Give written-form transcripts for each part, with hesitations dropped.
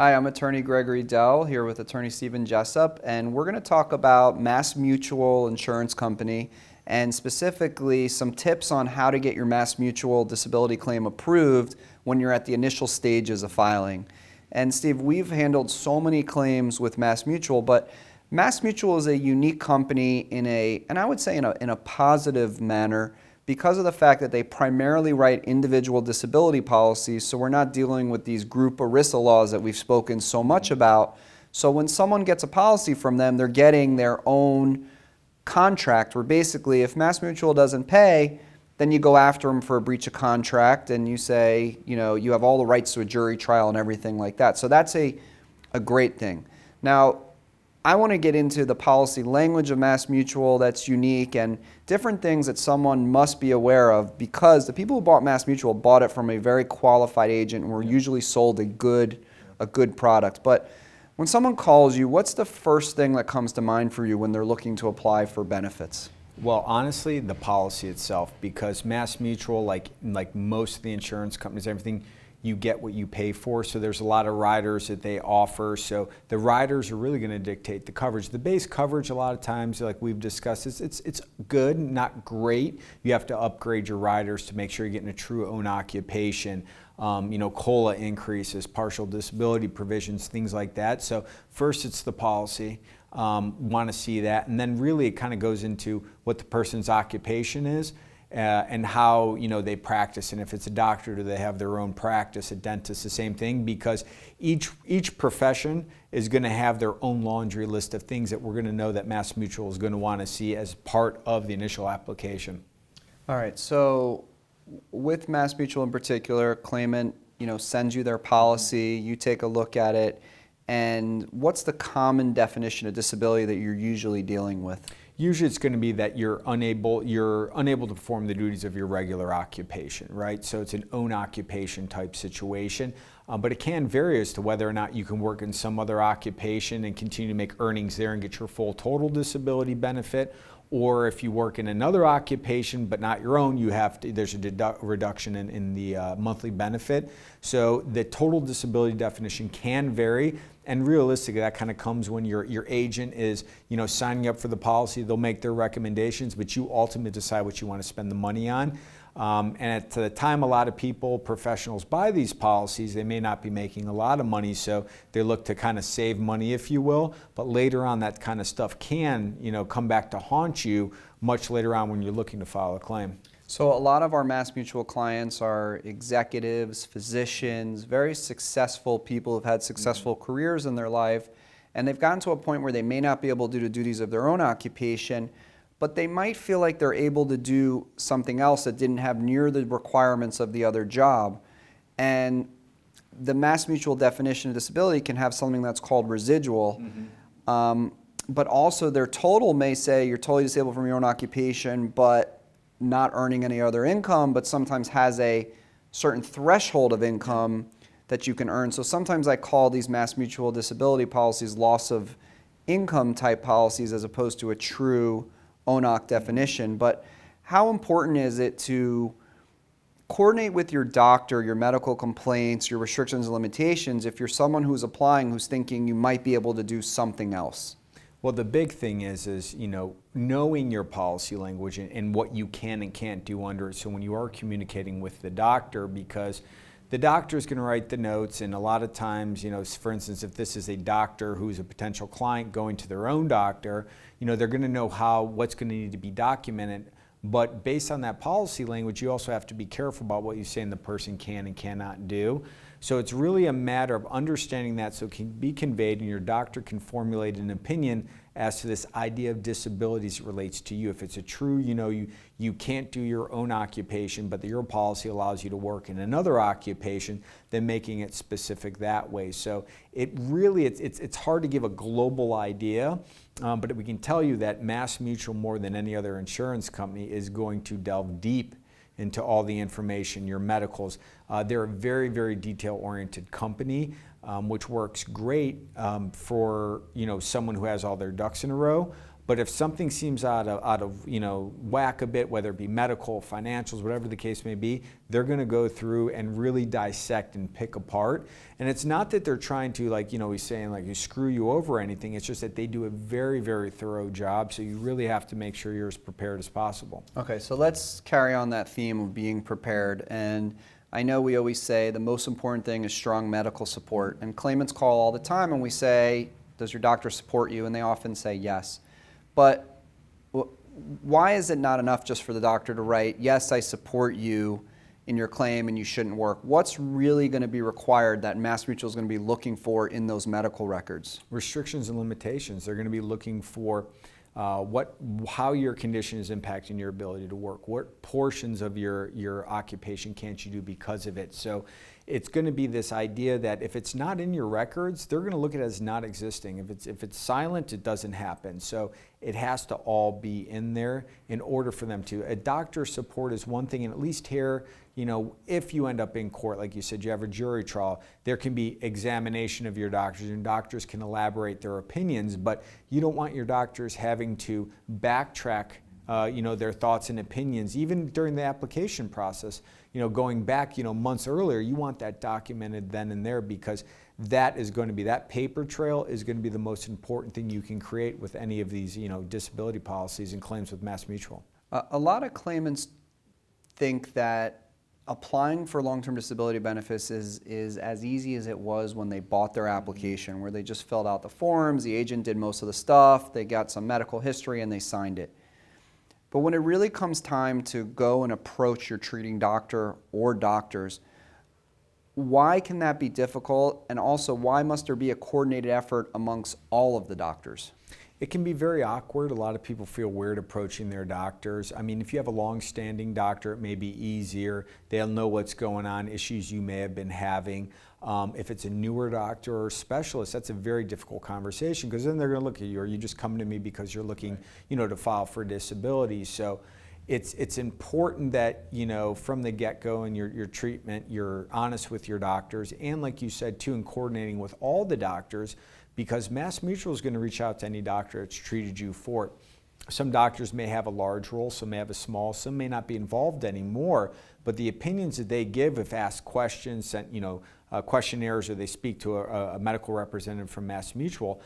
Hi, I'm attorney Gregory Dell here with attorney Stephen Jessup, and we're going to talk about MassMutual Insurance Company and specifically some tips on how to get your MassMutual disability claim approved when you're at the initial stages of filing. And Steve, we've handled so many claims with MassMutual, but MassMutual is a unique company and I would say in a positive manner, because of the fact that they primarily write individual disability policies, so we're not dealing with these group ERISA laws that we've spoken so much about. So when someone gets a policy from them, they're getting their own contract, where basically if MassMutual doesn't pay, then you go after them for a breach of contract and you say, you have all the rights to a jury trial and everything like that. So that's a great thing. Now, I want to get into the policy language of MassMutual that's unique and different things that someone must be aware of, because the people who bought MassMutual bought it from a very qualified agent and were usually sold a good product. But when someone calls you, what's the first thing that comes to mind for you when they're looking to apply for benefits? Well, honestly, the policy itself, because MassMutual, like most of the insurance companies, everything, you get what you pay for. So there's a lot of riders that they offer. So the riders are really going to dictate the coverage. The base coverage, a lot of times, like we've discussed, it's good, not great. You have to upgrade your riders to make sure you're getting a true own occupation. COLA increases, partial disability provisions, things like that. So first, it's the policy. Want to see that, and then really it kind of goes into what the person's occupation is. And how they practice, and if it's a doctor, do they have their own practice? A dentist, the same thing, because each profession is going to have their own laundry list of things that we're going to know that MassMutual is going to want to see as part of the initial application. All right, so with MassMutual in particular, claimant sends you their policy, you take a look at it, and what's the common definition of disability that you're usually dealing with? Usually it's going to be that you're unable to perform the duties of your regular occupation, right? So it's an own occupation type situation, but it can vary as to whether or not you can work in some other occupation and continue to make earnings there and get your full total disability benefit, or if you work in another occupation but not your own, there's a reduction in the monthly benefit. So the total disability definition can vary. And realistically, that kind of comes when your agent is, signing up for the policy. They'll make their recommendations, but you ultimately decide what you want to spend the money on. And at the time a lot of professionals buy these policies, they may not be making a lot of money, so they look to kind of save money, if you will. But later on, that kind of stuff can, come back to haunt you much later on when you're looking to file a claim. So a lot of our MassMutual clients are executives, physicians, very successful people who've had successful careers in their life, and they've gotten to a point where they may not be able to do the duties of their own occupation, but they might feel like they're able to do something else that didn't have near the requirements of the other job. And the MassMutual definition of disability can have something that's called residual, but also their total may say you're totally disabled from your own occupation, but not earning any other income, but sometimes has a certain threshold of income that you can earn. So sometimes I call these MassMutual disability policies loss of income type policies as opposed to a true ONOC definition. But how important is it to coordinate with your doctor, your medical complaints, your restrictions and limitations, if you're someone who's applying who's thinking you might be able to do something else? Well, the big thing is knowing your policy language and what you can and can't do under it. So when you are communicating with the doctor, because the doctor is going to write the notes, and a lot of times, for instance, if this is a doctor who's a potential client going to their own doctor, they're going to know what's going to need to be documented. But based on that policy language, you also have to be careful about what you say and the person can and cannot do. So it's really a matter of understanding that so it can be conveyed and your doctor can formulate an opinion as to this idea of disabilities relates to you. If it's a true, you can't do your own occupation, but your policy allows you to work in another occupation, then making it specific that way. So it's hard to give a global idea, but we can tell you that MassMutual, more than any other insurance company, is going to delve deep into all the information, your medicals. They're a very, very detail-oriented company, which works great for someone who has all their ducks in a row. But if something seems out of whack a bit, whether it be medical, financials, whatever the case may be, they're going to go through and really dissect and pick apart. And it's not that they're trying to, like, he's saying, like, you screw you over or anything. It's just that they do a very, very thorough job. So you really have to make sure you're as prepared as possible. Okay, so let's carry on that theme of being prepared. And I know we always say the most important thing is strong medical support. And claimants call all the time and we say, does your doctor support you? And they often say yes. But why is it not enough just for the doctor to write, yes, I support you in your claim and you shouldn't work? What's really going to be required that MassMutual is going to be looking for in those medical records? Restrictions and limitations. They're going to be looking for how your condition is impacting your ability to work. What portions of your occupation can't you do because of it? So it's going to be this idea that if it's not in your records, they're going to look at it as not existing. If it's silent, it doesn't happen. So it has to all be in there in order for them to. A doctor's support is one thing, and at least here, if you end up in court, like you said, you have a jury trial, there can be examination of your doctors, and doctors can elaborate their opinions, but you don't want your doctors having to backtrack their thoughts and opinions, even during the application process. Going back, months earlier, you want that documented then and there, because that paper trail is going to be the most important thing you can create with any of these, disability policies and claims with MassMutual. A lot of claimants think that applying for long-term disability benefits is as easy as it was when they bought their application, where they just filled out the forms, the agent did most of the stuff, they got some medical history, and they signed it. But when it really comes time to go and approach your treating doctor or doctors, why can that be difficult? And also, why must there be a coordinated effort amongst all of the doctors? It can be very awkward. A lot of people feel weird approaching their doctors. I mean, if you have a long-standing doctor, it may be easier. They'll know what's going on, issues you may have been having. If it's a newer doctor or specialist, that's a very difficult conversation, because then they're going to look at you. Are you just coming to me because you're looking, to file for disability? So it's important that, from the get-go in your treatment, you're honest with your doctors, and like you said too, in coordinating with all the doctors, because MassMutual is going to reach out to any doctor that's treated you for it. Some doctors may have a large role, some may have a small, some may not be involved anymore, but the opinions that they give, if asked questions, sent questionnaires, or they speak to a medical representative from MassMutual,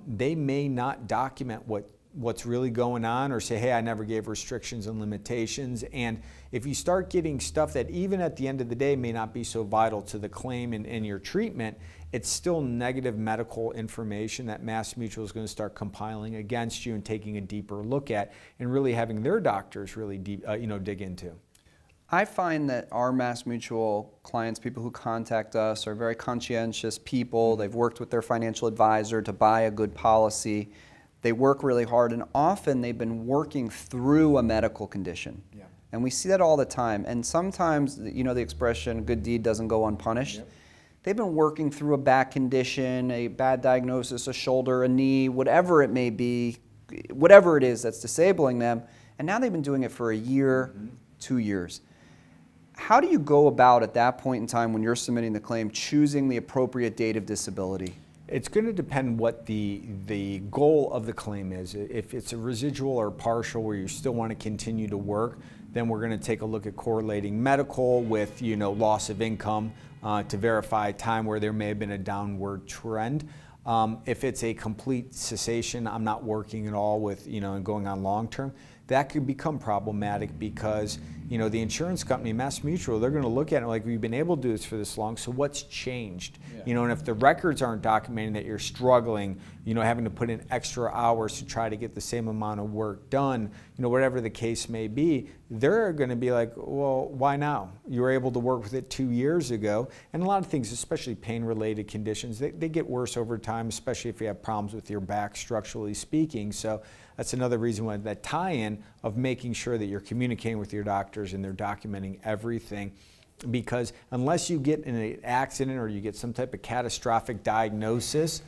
they may not document what's really going on, or say, hey, I never gave restrictions and limitations. And if you start getting stuff that even at the end of the day may not be so vital to the claim and your treatment, it's still negative medical information that MassMutual is going to start compiling against you and taking a deeper look at, and really having their doctors really dig into. I find that our MassMutual clients, people who contact us, are very conscientious people. They've worked with their financial advisor to buy a good policy. They work really hard, and often they've been working through a medical condition. Yeah. And we see that all the time. And sometimes, the expression, good deed doesn't go unpunished. Yep. They've been working through a back condition, a bad diagnosis, a shoulder, a knee, whatever it may be, whatever it is that's disabling them, and now they've been doing it for a year, 2 years. How do you go about, at that point in time when you're submitting the claim, choosing the appropriate date of disability? It's going to depend what the goal of the claim is. If it's a residual or partial where you still want to continue to work, then we're going to take a look at correlating medical with loss of income to verify time where there may have been a downward trend. If it's a complete cessation, I'm not working at all with and going on long term, that could become problematic, because the insurance company, MassMutual, they're going to look at it like, we've been able to do this for this long, so what's changed? Yeah. And if the records aren't documenting that you're struggling, having to put in extra hours to try to get the same amount of work done, whatever the case may be, they're going to be like, well, why now? You were able to work with it 2 years ago. And a lot of things, especially pain-related conditions, they get worse over time, especially if you have problems with your back, structurally speaking. So that's another reason why that tie-in of making sure that you're communicating with your doctors and they're documenting everything. Because unless you get in an accident or you get some type of catastrophic diagnosis,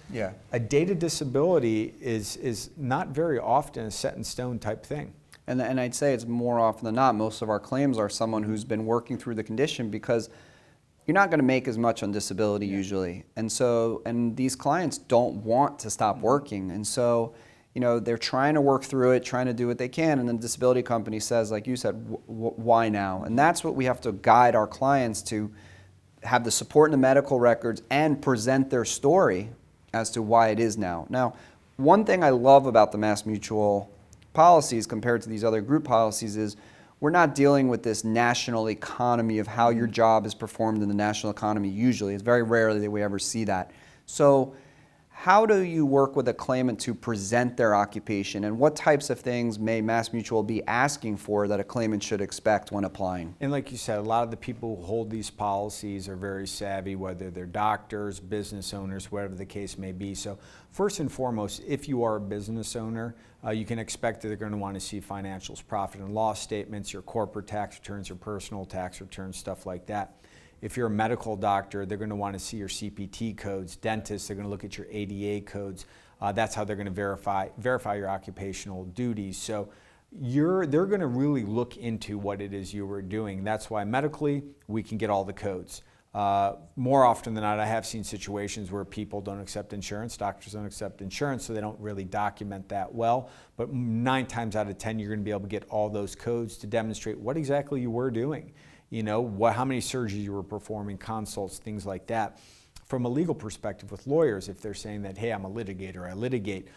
a date of disability is not very often a set in stone type thing. And I'd say it's more often than not, most of our claims are someone who's been working through the condition, because you're not going to make as much on disability usually. And these clients don't want to stop working. And so they're trying to work through it, trying to do what they can, and then the disability company says, like you said, why now? And that's what we have to guide our clients to have the support in the medical records and present their story as to why it is now. Now, one thing I love about the MassMutual policies compared to these other group policies is we're not dealing with this national economy of how your job is performed in the national economy usually. It's very rarely that we ever see that. So how do you work with a claimant to present their occupation, and what types of things may MassMutual be asking for that a claimant should expect when applying? And like you said, a lot of the people who hold these policies are very savvy, whether they're doctors, business owners, whatever the case may be. So first and foremost, if you are a business owner, you can expect that they're going to want to see financials, profit and loss statements, your corporate tax returns, your personal tax returns, stuff like that. If you're a medical doctor, they're going to want to see your CPT codes. Dentists, they're going to look at your ADA codes. That's how they're going to verify your occupational duties. So they're going to really look into what it is you were doing. That's why medically, we can get all the codes. More often than not, I have seen situations where people don't accept insurance, doctors don't accept insurance, so they don't really document that well. But 9 times out of 10, you're going to be able to get all those codes to demonstrate what exactly you were doing. How many surgeries you were performing, consults, things like that. From a legal perspective with lawyers, if they're saying that, hey, I'm a litigator, I litigate,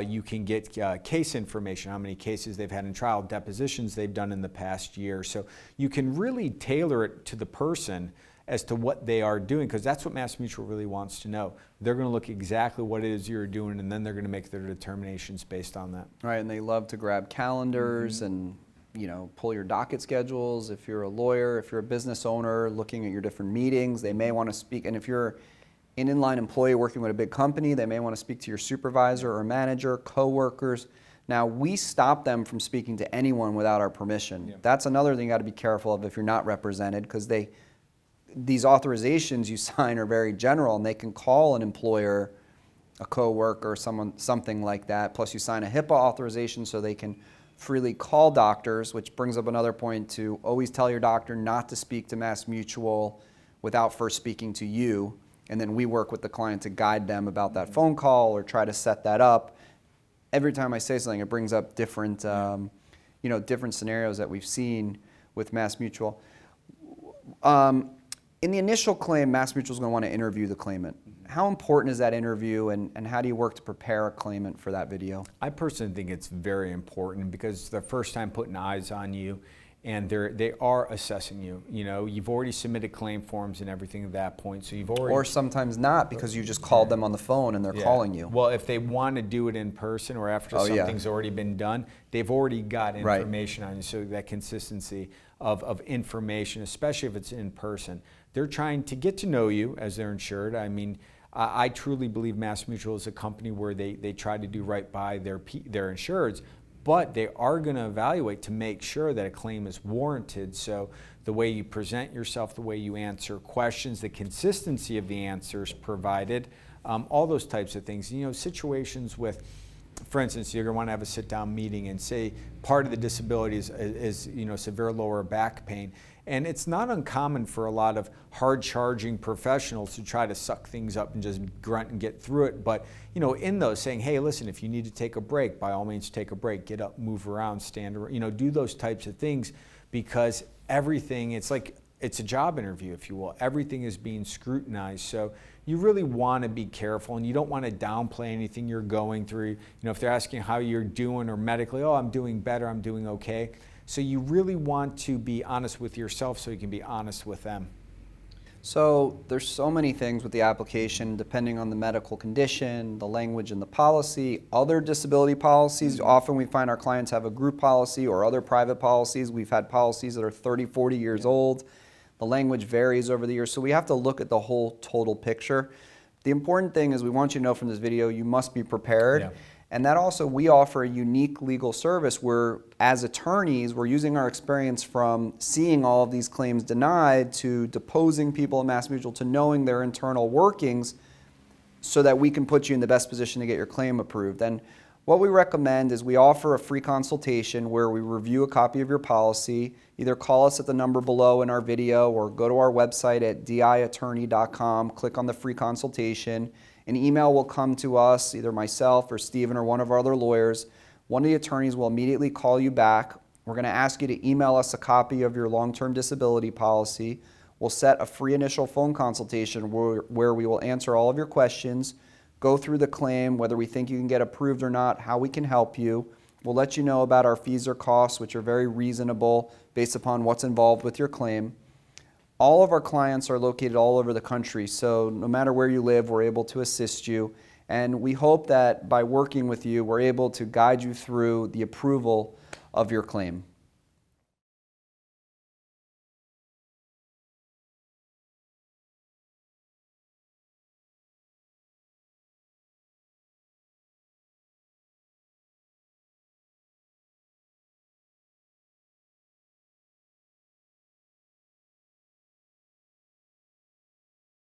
you can get case information, how many cases they've had in trial, depositions they've done in the past year. So you can really tailor it to the person as to what they are doing, because that's what MassMutual really wants to know. They're going to look exactly what it is you're doing, and then they're going to make their determinations based on that. Right, and they love to grab calendars and pull your docket schedules. If you're a lawyer, if you're a business owner, looking at your different meetings, they may want to speak. And if you're an inline employee working with a big company, they may want to speak to your supervisor or manager, coworkers. Now, we stop them from speaking to anyone without our permission. Yeah. That's another thing you got to be careful of if you're not represented, because these authorizations you sign are very general, and they can call an employer, a coworker, something like that. Plus, you sign a HIPAA authorization so they can freely call doctors, which brings up another point to always tell your doctor not to speak to MassMutual without first speaking to you. And then we work with the client to guide them about that phone call or try to set that up. Every time I say something, it brings up different, different scenarios that we've seen with MassMutual. In the initial claim, MassMutual is going to want to interview the claimant. How important is that interview, and how do you work to prepare a claimant for that video? I personally think it's very important because it's their first time putting eyes on you, and they are assessing you. You've already submitted claim forms and everything at that point, so you've already... Or sometimes not, because you just called them on the phone and they're calling you. Well, if they want to do it in person or after something's already been done, they've already got information on you, so that consistency of information, especially if it's in person. They're trying to get to know you as they're insured. I mean, I truly believe MassMutual is a company where they try to do right by their insureds, but they are going to evaluate to make sure that a claim is warranted. So the way you present yourself, the way you answer questions, the consistency of the answers provided, all those types of things. Situations with, for instance, you're going to want to have a sit-down meeting and say part of the disability is severe lower back pain. And it's not uncommon for a lot of hard-charging professionals to try to suck things up and just grunt and get through it. But, in those, saying, hey, listen, if you need to take a break, by all means take a break, get up, move around, stand around, do those types of things, because everything, it's a job interview, if you will. Everything is being scrutinized. So you really want to be careful, and you don't want to downplay anything you're going through. If they're asking how you're doing or medically, oh, I'm doing better, I'm doing okay. So you really want to be honest with yourself so you can be honest with them. So there's so many things with the application, depending on the medical condition, the language in the policy, other disability policies. Often we find our clients have a group policy or other private policies. We've had policies that are 30, 40 years old. The language varies over the years, so we have to look at the whole total picture. The important thing is we want you to know from this video, you must be prepared. Yeah. And that also, we offer a unique legal service where, as attorneys, we're using our experience from seeing all of these claims denied to deposing people at MassMutual to knowing their internal workings so that we can put you in the best position to get your claim approved. And what we recommend is we offer a free consultation where we review a copy of your policy. Either call us at the number below in our video or go to our website at diattorney.com, click on the free consultation. An email will come to us, either myself or Stephen or one of our other lawyers. One of the attorneys will immediately call you back. We're going to ask you to email us a copy of your long-term disability policy. We'll set a free initial phone consultation where we will answer all of your questions, go through the claim, whether we think you can get approved or not, how we can help you. We'll let you know about our fees or costs, which are very reasonable based upon what's involved with your claim. All of our clients are located all over the country, so no matter where you live, we're able to assist you. And we hope that by working with you, we're able to guide you through the approval of your claim.